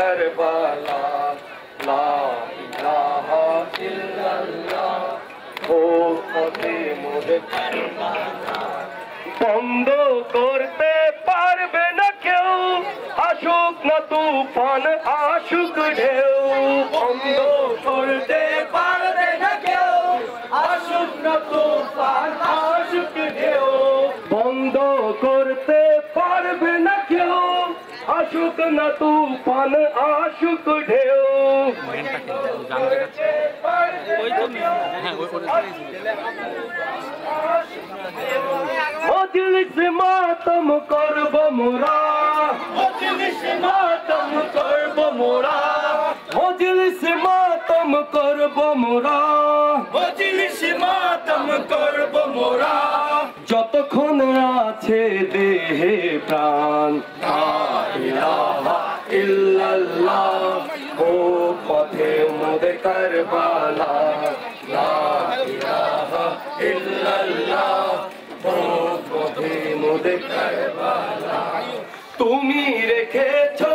কারবালা লা ইলাহা ইল্লাল্লাহ ও পথে মোদের কারবালা বন্ধ করতে পারবে না কেউ আসুক না তুফান আসুক ঢেউ বন্ধ করতে পারবে না কেউ আসুক না তুফান আসুক ঢেউ বন্ধ করতে পারবে না কেউ আসুক না তুফান আসুক ঢেউ মজলিস মাতম করব মোরা মজলিস মাতম করব মোরা মজলিস মাতম করব মোরা মজলিস মাতম করব মোরা যতক্ষণ আছে দেহে প্রাণ লা ইলাহা ইল্লাল্লাহ ও পথে মোদের কারবালা লা ইলাহা ইল্লাল্লাহ ও পথে মোদের কারবালা তুমি রেখেছো